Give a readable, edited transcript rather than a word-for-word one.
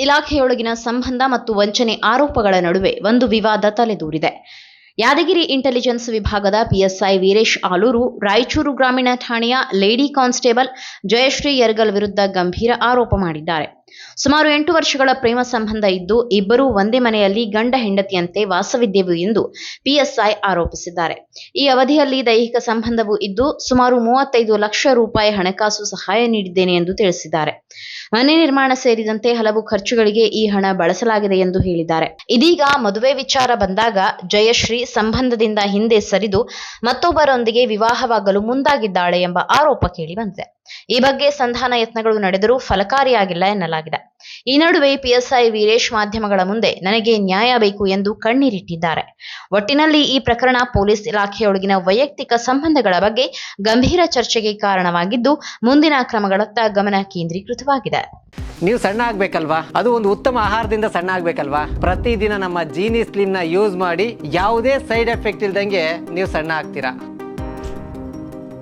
ಇಲಾಖೆಯೊಳಗಿನ ಸಂಬಂಧ ಮತ್ತು ವಂಚನೆ ಆರೋಪಗಳ ನಡುವೆ ಒಂದು ವಿವಾದ ತಲೆದೂರಿದೆ. ಯಾದಗಿರಿ ಇಂಟೆಲಿಜೆನ್ಸ್ ವಿಭಾಗದ ಪಿಎಸ್ಐ ವೀರೇಶ್ ಆಲೂರು ರಾಯಚೂರು ಗ್ರಾಮೀಣ ಠಾಣೆಯ ಲೇಡಿ ಕಾನ್ಸ್ಟೇಬಲ್ ಜಯಶ್ರೀ ಯರ್ಗಲ್ ವಿರುದ್ಧ ಗಂಭೀರ ಆರೋಪ ಮಾಡಿದ್ದಾರೆ. ಸುಮಾರು 8 ವರ್ಷಗಳ ಪ್ರೇಮ ಸಂಬಂಧ ಇದ್ದು ಇಬ್ಬರೂ ಒಂದೇ ಮನೆಯಲ್ಲಿ ಗಂಡ ಹೆಂಡತಿಯಂತೆ ವಾಸವಿದ್ದೆವು ಎಂದು ಪಿಎಸ್ಐ ಆರೋಪಿಸಿದ್ದಾರೆ. ಈ ಅವಧಿಯಲ್ಲಿ ದೈಹಿಕ ಸಂಬಂಧವೂ ಇದ್ದು ಸುಮಾರು 35 ಲಕ್ಷ ರೂಪಾಯಿ ಹಣಕಾಸು ಸಹಾಯ ನೀಡಿದ್ದೇನೆ ಎಂದು ತಿಳಿಸಿದ್ದಾರೆ. ಮನೆ ನಿರ್ಮಾಣ ಸೇರಿದಂತೆ ಹಲವು ಖರ್ಚುಗಳಿಗೆ ಈ ಹಣ ಬಳಸಲಾಗಿದೆ ಎಂದು ಹೇಳಿದ್ದಾರೆ. ಇದೀಗ ಮದುವೆ ವಿಚಾರ ಬಂದಾಗ ಜಯಶ್ರೀ ಸಂಬಂಧದಿಂದ ಹಿಂದೆ ಸರಿದು ಮತ್ತೊಬ್ಬರೊಂದಿಗೆ ವಿವಾಹವಾಗಲು ಮುಂದಾಗಿದ್ದಾಳೆ ಎಂಬ ಆರೋಪ ಕೇಳಿಬಂದಿದೆ. ಈ ಬಗ್ಗೆ ಸಂಧಾನ ಯತ್ನಗಳು ನಡೆದರೂ ಫಲಕಾರಿಯಾಗಿಲ್ಲ ಎನ್ನಲಾಗಿದೆ. ಈ ನಡುವೆ ಪಿಎಸ್ಐ ವೀರೇಶ್ ಮಾಧ್ಯಮಗಳ ಮುಂದೆ ನನಗೆ ನ್ಯಾಯ ಬೇಕು ಎಂದು ಕಣ್ಣೀರಿಟ್ಟಿದ್ದಾರೆ. ಒಟ್ಟಿನಲ್ಲಿ ಈ ಪ್ರಕರಣ ಪೊಲೀಸ್ ಇಲಾಖೆಯೊಳಗಿನ ವೈಯಕ್ತಿಕ ಸಂಬಂಧಗಳ ಬಗ್ಗೆ ಗಂಭೀರ ಚರ್ಚೆಗೆ ಕಾರಣವಾಗಿದ್ದು ಮುಂದಿನ ಕ್ರಮಗಳತ್ತ ಗಮನ ಕೇಂದ್ರೀಕೃತವಾಗಿದೆ. ನೀವು ಸಣ್ಣ ಆಗ್ಬೇಕಲ್ವಾ? ಅದು ಒಂದು ಉತ್ತಮ ಆಹಾರದಿಂದ ಸಣ್ಣ ಆಗ್ಬೇಕಲ್ವಾ? ಪ್ರತಿದಿನ ನಮ್ಮ ಜೀನಿ ಸ್ಲಿಮ್ ನ ಯೂಸ್ ಮಾಡಿ ಯಾವುದೇ ಸೈಡ್ ಎಫೆಕ್ಟ್ ಇಲ್ದಂಗೆ ನೀವು ಸಣ್ಣ ಆಗ್ತೀರಾ.